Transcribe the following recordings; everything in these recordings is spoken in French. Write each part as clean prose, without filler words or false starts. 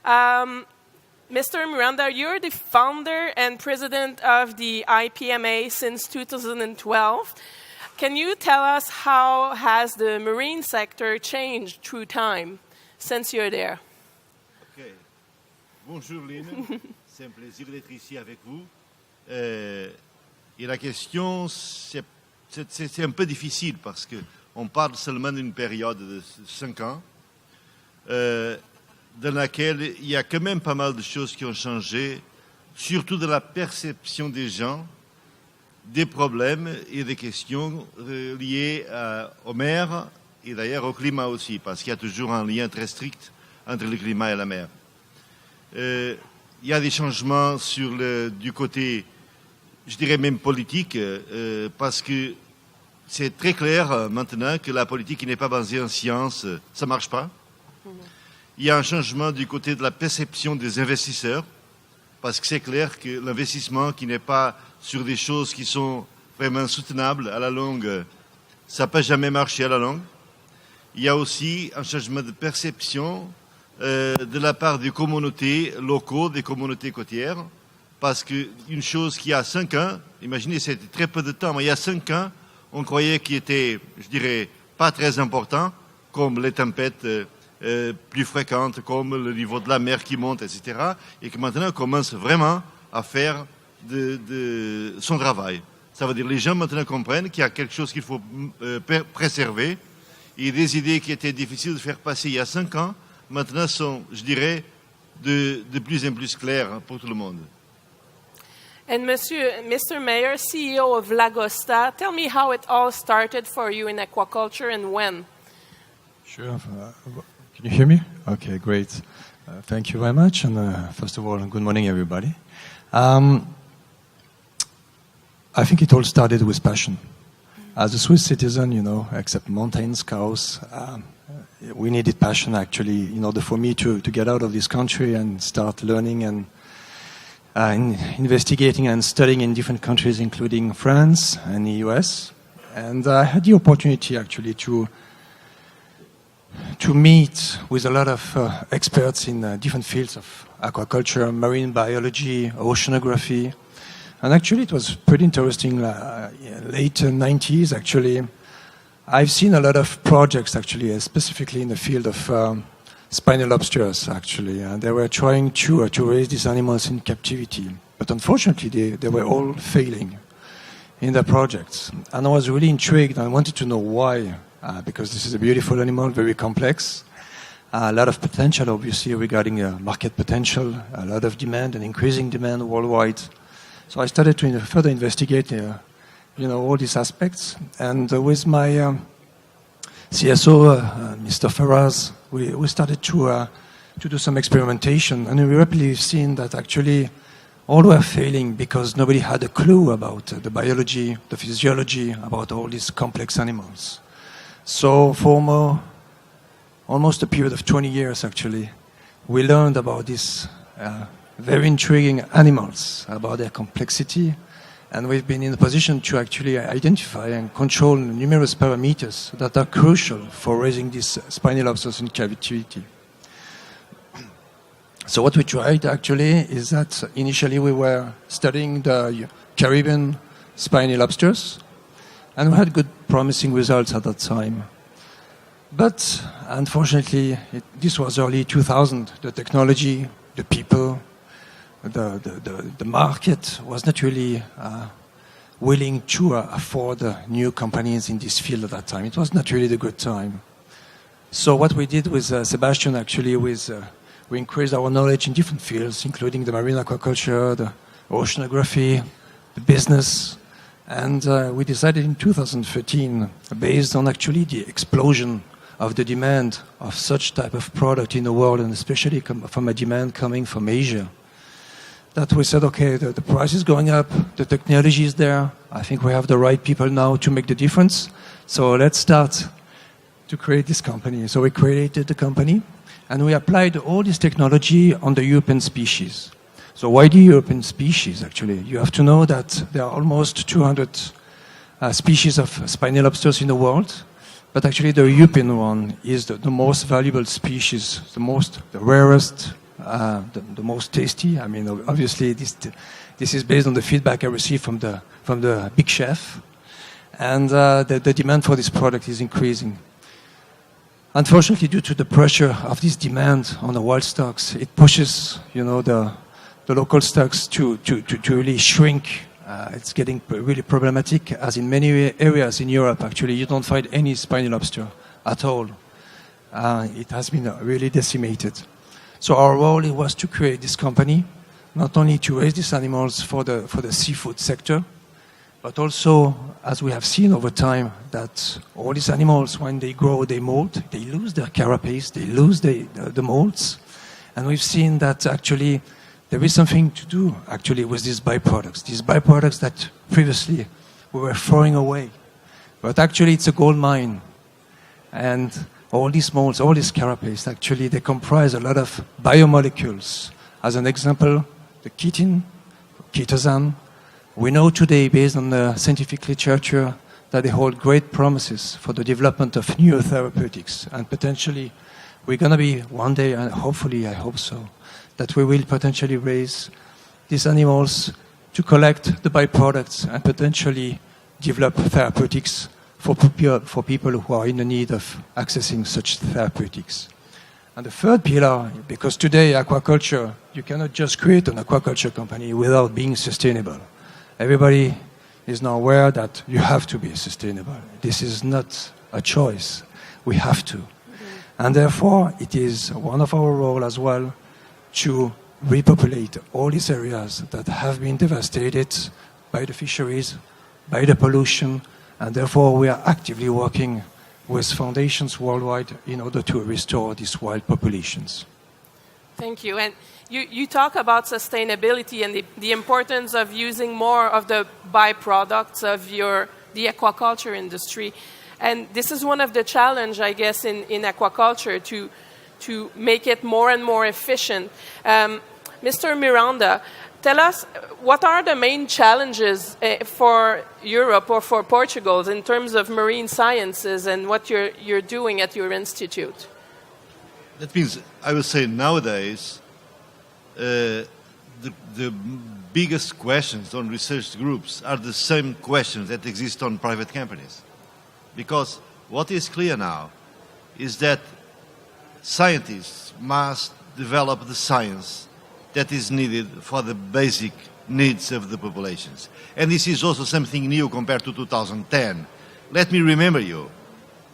Mr. Miranda, you're the founder and president of the IPMA since 2012. Can you tell us how has the marine sector changed through time since you're there? Okay. Bonjour Lynn, c'est un plaisir d'être ici avec vous. Et la question, c'est un peu difficile parce qu'on parle seulement d'une période de 5 ans dans laquelle il y a quand même pas mal de choses qui ont changé, surtout de la perception des gens, des problèmes et des questions liées aux mers et d'ailleurs au climat aussi, parce qu'il y a toujours un lien très strict entre le climat et la mer. Il y a des changements du côté, je dirais même politique, parce que c'est très clair maintenant que la politique qui n'est pas basée en science, ça ne marche pas. Il y a un changement du côté de la perception des investisseurs, parce que c'est clair que l'investissement qui n'est pas sur des choses qui sont vraiment soutenables à la longue, ça ne peut jamais marcher à la longue. Il y a aussi un changement de perception de la part des communautés locales, des communautés côtières, parce qu'une chose qui a 5 ans, imaginez, c'était très peu de temps, mais il y a 5 ans, on croyait qu'il était, je dirais, pas très important, comme les tempêtes plus fréquentes, comme le niveau de la mer qui monte, etc. Et que maintenant, on commence vraiment à faire de son travail. Ça veut dire que les gens maintenant comprennent qu'il y a quelque chose qu'il faut préserver. Et des idées qui étaient difficiles de faire passer il y a 5 ans, maintenant sont, je dirais, de plus en plus claires pour tout le monde. And Mr. Mayor, CEO of Lagosta, tell me how it all started for you in aquaculture and when. Sure. Can you hear me? Okay, great. Thank you very much. And first of all, good morning, everybody. I think it all started with passion. As a Swiss citizen, except mountains, cows, we needed passion actually in order for me to get out of this country and start learning and investigating and studying in different countries, including France and the US. And I had the opportunity actually to meet with a lot of experts in different fields of aquaculture, marine biology, oceanography. And actually it was pretty interesting, late 90s actually. I've seen a lot of projects actually, specifically in the field of spiny lobsters actually. And they were trying to raise these animals in captivity. But unfortunately they were all failing in their projects. And I was really intrigued and I wanted to know why. Because this is a beautiful animal, very complex, a lot of potential obviously regarding market potential, a lot of demand and increasing demand worldwide. So I started to further investigate all these aspects, and with my CSO, Mr. Ferraz, we started to do some experimentation, and we rapidly seen that actually all were failing because nobody had a clue about the biology, the physiology, about all these complex animals. So for almost a period of 20 years, actually, we learned about these very intriguing animals, about their complexity, and we've been in a position to actually identify and control numerous parameters that are crucial for raising these spiny lobsters in captivity. So what we tried actually is that initially we were studying the Caribbean spiny lobsters, and we had good, promising results at that time. But unfortunately, this was early 2000. The technology, the people, the market was not really willing to afford new companies in this field at that time. It was not really the good time. So what we did with Sebastian actually was we increased our knowledge in different fields, including the marine aquaculture, the oceanography, the business. And we decided in 2013, based on actually the explosion of the demand of such type of product in the world, and especially from a demand coming from Asia, that we said, okay, the price is going up, the technology is there, I think we have the right people now to make the difference, so let's start to create this company. So we created the company, and we applied all this technology on the European species. So why the European species, actually? You have to know that there are almost 200 species of spiny lobsters in the world, but actually the European one is the most valuable species, the rarest, the most tasty. I mean, obviously, this is based on the feedback I received from the big chef, and the demand for this product is increasing. Unfortunately, due to the pressure of this demand on the wild stocks, it pushes, the local stocks to really shrink. It's getting really problematic, as in many areas in Europe, actually, you don't find any spiny lobster at all. It has been really decimated. So our role was to create this company, not only to raise these animals for the seafood sector, but also, as we have seen over time, that all these animals, when they grow, they molt, they lose their carapace, they lose the molds. And we've seen that actually there is something to do actually with these byproducts that previously we were throwing away. But actually it's a gold mine. And all these molds, all these carapace, actually they comprise a lot of biomolecules. As an example, the chitin, chitosan. We know today, based on the scientific literature, that they hold great promises for the development of new therapeutics. And potentially, we're going to be one day, and hopefully, I hope so, that we will potentially raise these animals to collect the byproducts and potentially develop therapeutics for people who are in the need of accessing such therapeutics. And the third pillar, because today aquaculture, you cannot just create an aquaculture company without being sustainable. Everybody is now aware that you have to be sustainable. This is not a choice. We have to. Mm-hmm. And therefore, it is one of our roles as well to repopulate all these areas that have been devastated by the fisheries, by the pollution, and therefore we are actively working with foundations worldwide in order to restore these wild populations. Thank you. And you talk about sustainability and the importance of using more of the byproducts of the aquaculture industry. And this is one of the challenges, I guess, in aquaculture to make it more and more efficient. Mr. Miranda, tell us, what are the main challenges for Europe or for Portugal in terms of marine sciences and what you're doing at your institute? That means, I would say nowadays, the biggest questions on research groups are the same questions that exist on private companies. Because what is clear now is that scientists must develop the science that is needed for the basic needs of the populations. And this is also something new compared to 2010. Let me remember you,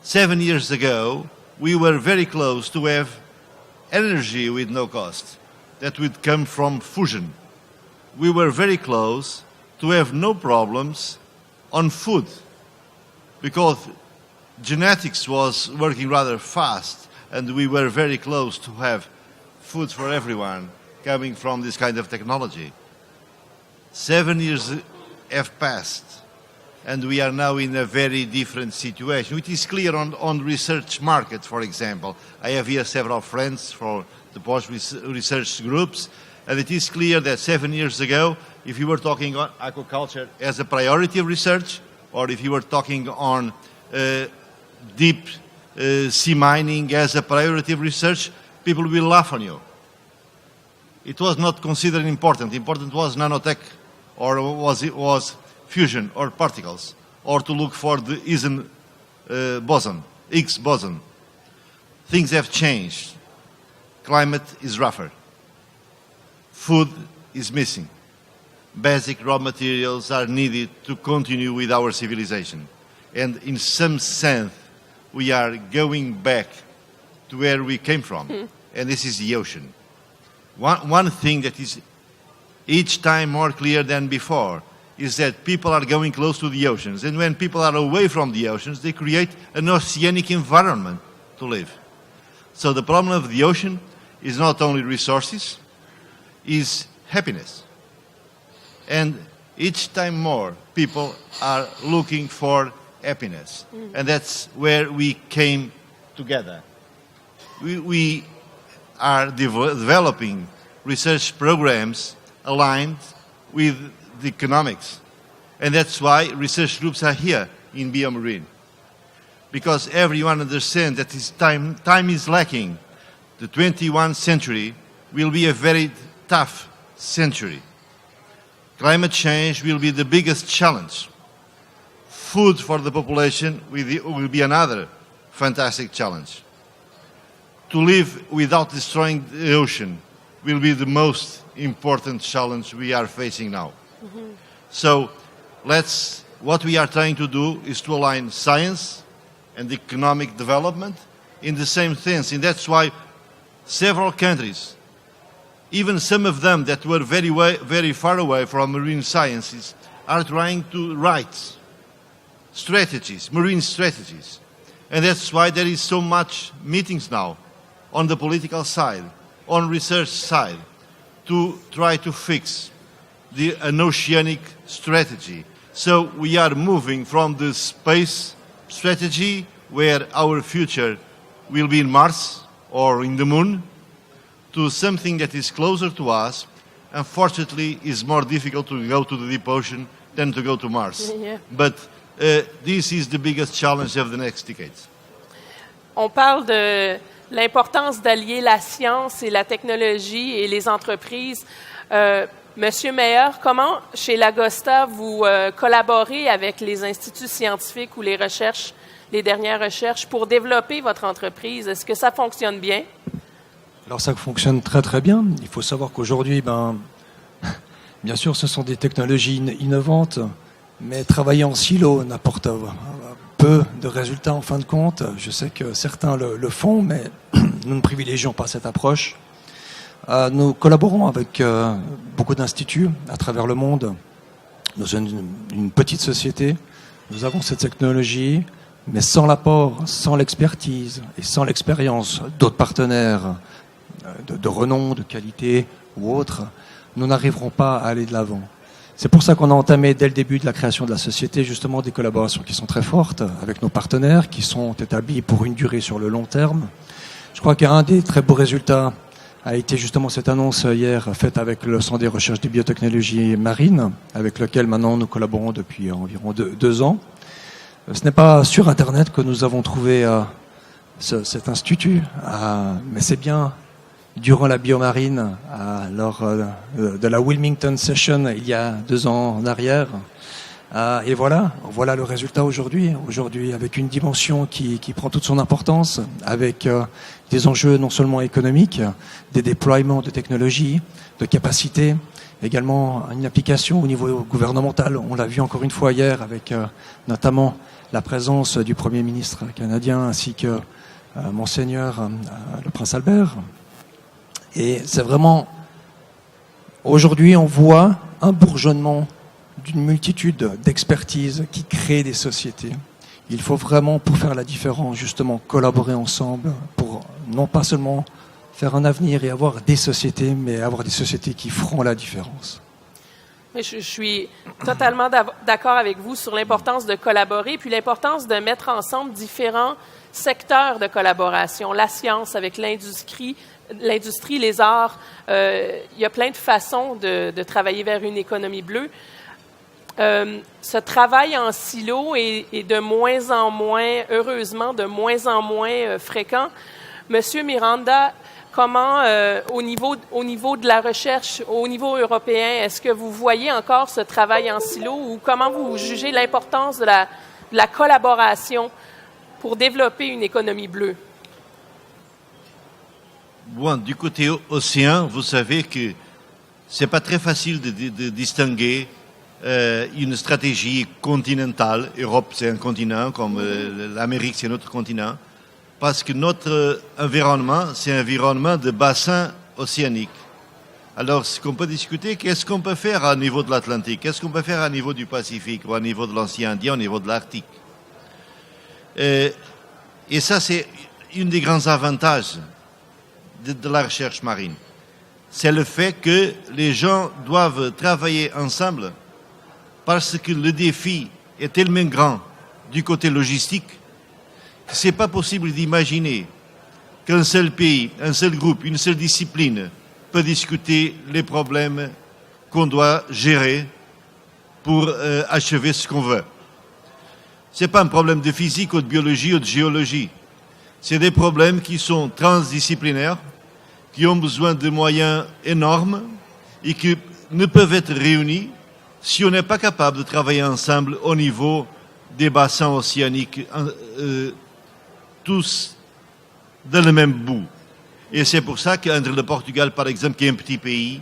7 years ago, we were very close to have energy with no cost that would come from fusion. We were very close to have no problems on food because genetics was working rather fast and we were very close to have food for everyone coming from this kind of technology. 7 years have passed and we are now in a very different situation. It is clear on the research market, for example. I have here several friends from the Portuguese research groups, and it is clear that 7 years ago, if you were talking on aquaculture as a priority of research, or if you were talking on deep sea mining as a priority of research, people will laugh on you. It was not considered important. Important was nanotech, or was fusion or particles, or to look for the Higgs boson. Things have changed. Climate is rougher. Food is missing. Basic raw materials are needed to continue with our civilization. And in some sense, we are going back to where we came from, and this is the ocean. One thing that is each time more clear than before is that people are going close to the oceans, and when people are away from the oceans, they create an oceanic environment to live. So the problem of the ocean is not only resources, is happiness. And each time more, people are looking for happiness. And that's where we came together. We are developing research programs aligned with the economics. And that's why research groups are here in BioMarine. Because everyone understands that time is lacking. The 21st century will be a very tough century. Climate change will be the biggest challenge. Food for the population will be another fantastic challenge. To live without destroying the ocean will be the most important challenge we are facing now. Mm-hmm. So what we are trying to do is to align science and economic development in the same sense. And that's why several countries, even some of them that were very far away from marine sciences, are trying to write strategies, marine strategies. And that's why there is so much meetings now on the political side, on research side, to try to fix an oceanic strategy. So we are moving from the space strategy, where our future will be in Mars or in the moon, to something that is closer to us. Unfortunately, it's more difficult to go to the deep ocean than to go to Mars. Yeah. But this is the biggest challenge of the next decades. On parle de l'importance d'allier la science et la technologie et les entreprises. Monsieur Meyer, comment, chez Lagosta, vous collaborez avec les instituts scientifiques ou les dernières recherches pour développer votre entreprise? Est-ce que ça fonctionne bien? Alors ça fonctionne très très bien. Il faut savoir qu'aujourd'hui, bien sûr, ce sont des technologies innovantes, mais travailler en silo n'apporte peu de résultats en fin de compte. Je sais que certains le font, mais nous ne privilégions pas cette approche. Nous collaborons avec beaucoup d'instituts à travers le monde. Nous sommes une petite société. Nous avons cette technologie, mais sans l'apport, sans l'expertise et sans l'expérience d'autres partenaires de renom, de qualité ou autres, nous n'arriverons pas à aller de l'avant. C'est pour ça qu'on a entamé dès le début de la création de la société justement des collaborations qui sont très fortes avec nos partenaires, qui sont établis pour une durée sur le long terme. Je crois qu'un des très beaux résultats a été justement cette annonce hier faite avec le Centre des recherches des biotechnologies marines, avec lequel maintenant nous collaborons depuis environ 2 ans. Ce n'est pas sur Internet que nous avons trouvé cet institut, mais c'est bien durant la biomarine, lors de la Wilmington Session il y a 2 ans en arrière. Et voilà le résultat aujourd'hui. Aujourd'hui, avec une dimension qui prend toute son importance, avec des enjeux non seulement économiques, des déploiements de technologies, de capacités, également une application au niveau gouvernemental. On l'a vu encore une fois hier avec notamment la présence du Premier ministre canadien ainsi que Monseigneur le Prince Albert. Et c'est vraiment, aujourd'hui, on voit un bourgeonnement d'une multitude d'expertises qui créent des sociétés. Il faut vraiment, pour faire la différence, justement, collaborer ensemble pour non pas seulement faire un avenir et avoir des sociétés, mais avoir des sociétés qui feront la différence. Je suis totalement d'accord avec vous sur l'importance de collaborer, puis l'importance de mettre ensemble différents secteurs de collaboration, la science avec l'industrie, les arts. Il y a plein de façons de travailler vers une économie bleue. Ce travail en silo est de moins en moins, heureusement, de moins en moins fréquent. Monsieur Miranda, comment, au niveau de la recherche, au niveau européen, est-ce que vous voyez encore ce travail en silo ou comment vous jugez l'importance de la collaboration pour développer une économie bleue? Bon, du côté océan, vous savez que c'est pas très facile de distinguer une stratégie continentale. L'Europe, c'est un continent, comme l'Amérique, c'est un autre continent, parce que notre environnement, c'est un environnement de bassin océanique. Alors, ce qu'on peut discuter, qu'est-ce qu'on peut faire au niveau de l'Atlantique, qu'est-ce qu'on peut faire au niveau du Pacifique, ou au niveau de l'océan Indien, au niveau de l'Arctique. Et ça, c'est un des grands avantages de la recherche marine. C'est le fait que les gens doivent travailler ensemble parce que le défi est tellement grand du côté logistique que ce n'est pas possible d'imaginer qu'un seul pays, un seul groupe, une seule discipline peut discuter les problèmes qu'on doit gérer pour achever ce qu'on veut. Ce n'est pas un problème de physique ou de biologie ou de géologie. C'est des problèmes qui sont transdisciplinaires, qui ont besoin de moyens énormes et qui ne peuvent être réunis si on n'est pas capable de travailler ensemble au niveau des bassins océaniques, tous dans le même bout. Et c'est pour ça qu'entre le Portugal, par exemple, qui est un petit pays,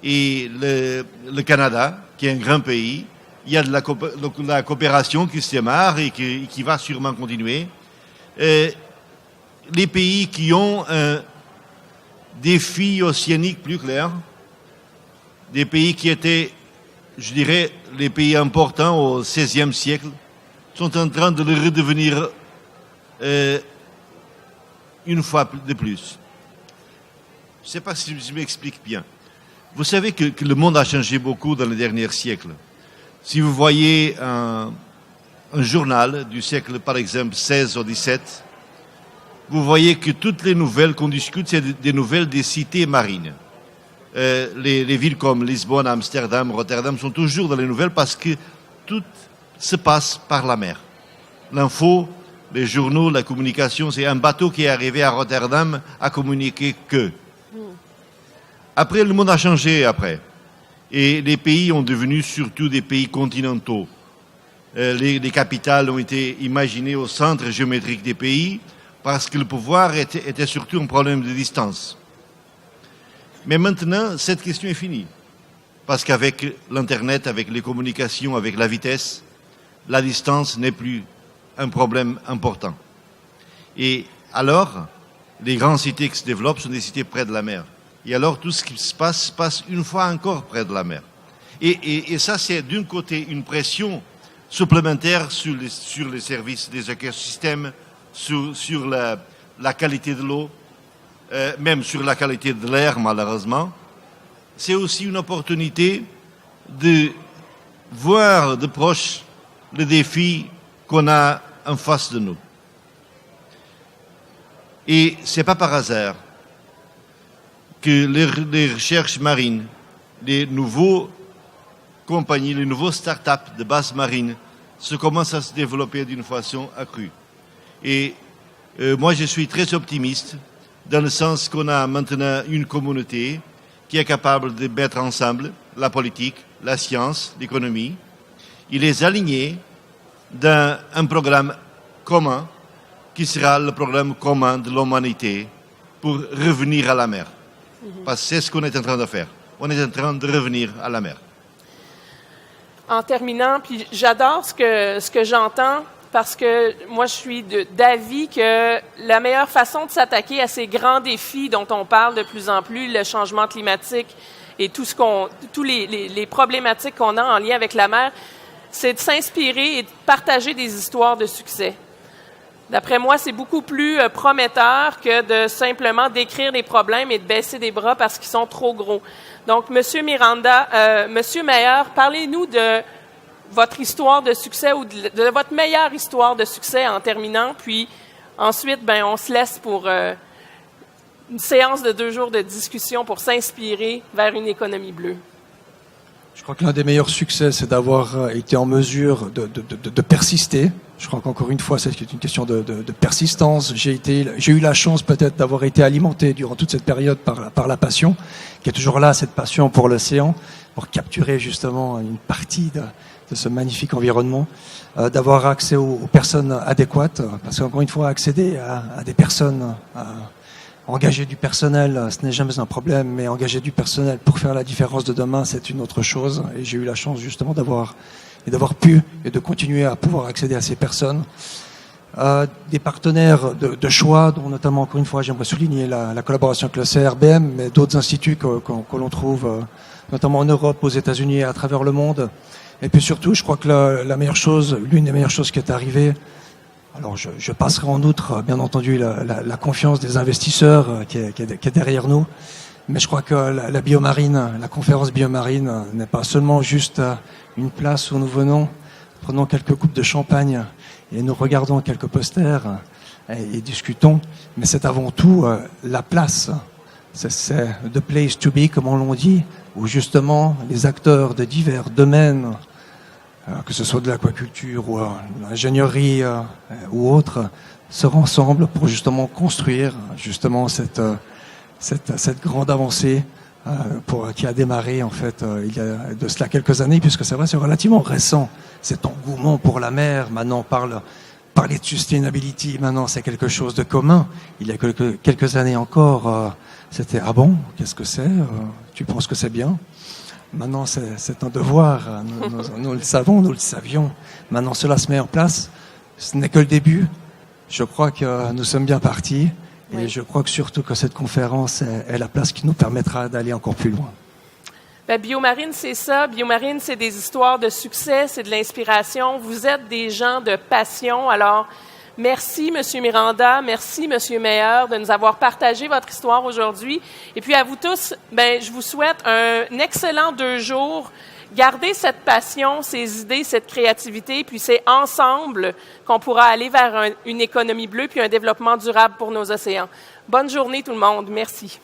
et le Canada, qui est un grand pays, il y a de la coopération qui se démarre et qui va sûrement continuer. Les pays qui ont un défi océanique plus clair, des pays qui étaient, je dirais, les pays importants au XVIe siècle, sont en train de le redevenir une fois de plus. Je ne sais pas si je m'explique bien. Vous savez que le monde a changé beaucoup dans les derniers siècles. Si vous voyez un journal du siècle, par exemple, 16 ou 17, vous voyez que toutes les nouvelles qu'on discute, c'est des nouvelles des cités marines. Les villes comme Lisbonne, Amsterdam, Rotterdam sont toujours dans les nouvelles parce que tout se passe par la mer. L'info, les journaux, la communication, c'est un bateau qui est arrivé à Rotterdam à communiquer que. Après, le monde a changé après. Et les pays ont devenu surtout des pays continentaux. Les capitales ont été imaginées au centre géométrique des pays parce que le pouvoir était surtout un problème de distance. Mais maintenant, cette question est finie. Parce qu'avec l'Internet, avec les communications, avec la vitesse, la distance n'est plus un problème important. Et alors, les grandes cités qui se développent sont des cités près de la mer. Et alors, tout ce qui se passe une fois encore près de la mer. Et ça, c'est d'un côté une pression supplémentaire sur les services des écosystèmes, sur la qualité de l'eau, même sur la qualité de l'air, malheureusement. C'est aussi une opportunité de voir de proche le défi qu'on a en face de nous. Et c'est pas par hasard que les recherches marines, les nouveaux compagnies, les nouveaux start-up de base marine se commencent à se développer d'une façon accrue. Et moi, je suis très optimiste dans le sens qu'on a maintenant une communauté qui est capable de mettre ensemble la politique, la science, l'économie, et les aligner dans un programme commun qui sera le programme commun de l'humanité pour revenir à la mer. Parce que c'est ce qu'on est en train de faire. On est en train de revenir à la mer. En terminant, puis j'adore ce que j'entends parce que moi, je suis d'avis que la meilleure façon de s'attaquer à ces grands défis dont on parle de plus en plus, le changement climatique et tous les problématiques qu'on a en lien avec la mer, c'est de s'inspirer et de partager des histoires de succès. D'après moi, c'est beaucoup plus prometteur que de simplement décrire des problèmes et de baisser des bras parce qu'ils sont trop gros. Donc, Monsieur Miranda, Monsieur Meyer, parlez-nous de votre histoire de succès ou de votre meilleure histoire de succès en terminant. Puis ensuite, on se laisse pour une séance de 2 jours de discussion pour s'inspirer vers une économie bleue. Je crois que l'un des meilleurs succès, c'est d'avoir été en mesure de persister. Je crois qu'encore une fois, c'est une question de persistance. J'ai eu la chance peut-être d'avoir été alimenté durant toute cette période par la passion, qui est toujours là, cette passion pour l'océan, pour capturer justement une partie de ce magnifique environnement, d'avoir accès aux personnes adéquates, parce qu'encore une fois, accéder à des personnes, engager du personnel, ce n'est jamais un problème, mais engager du personnel pour faire la différence de demain, c'est une autre chose. Et j'ai eu la chance justement d'avoir pu et de continuer à pouvoir accéder à ces personnes. Des partenaires de choix, dont notamment, encore une fois, j'aimerais souligner la collaboration avec le CRBM, mais d'autres instituts que l'on trouve, notamment en Europe, aux États-Unis et à travers le monde. Et puis surtout, je crois que l'une des meilleures choses qui est arrivée, alors je passerai en outre, bien entendu, la confiance des investisseurs qui est derrière nous. Mais je crois que la biomarine, la conférence biomarine n'est pas seulement juste une place où nous venons, prenons quelques coupes de champagne et nous regardons quelques posters et discutons, mais c'est avant tout la place. C'est the place to be, comme on l'on dit, où justement les acteurs de divers domaines, que ce soit de l'aquaculture ou de l'ingénierie ou autre, se rassemblent pour justement construire justement cette grande avancée qui a démarré en fait il y a de cela quelques années, puisque c'est vrai, c'est relativement récent, cet engouement pour la mer. Maintenant, parler de sustainability, maintenant c'est quelque chose de commun. Il y a quelques années encore, c'était « Ah bon, qu'est-ce que c'est Tu penses que c'est bien ?» Maintenant, c'est un devoir. Nous le savons, nous le savions. Maintenant, cela se met en place. Ce n'est que le début. Je crois que nous sommes bien partis. Et oui. Je crois que surtout que cette conférence est la place qui nous permettra d'aller encore plus loin. Ben, Biomarine, c'est ça. Biomarine, c'est des histoires de succès, c'est de l'inspiration. Vous êtes des gens de passion. Alors, merci, M. Miranda. Merci, M. Meyer, de nous avoir partagé votre histoire aujourd'hui. Et puis, à vous tous, ben, je vous souhaite un excellent 2 jours. Gardez cette passion, ces idées, cette créativité, puis c'est ensemble qu'on pourra aller vers une économie bleue puis un développement durable pour nos océans. Bonne journée tout le monde. Merci.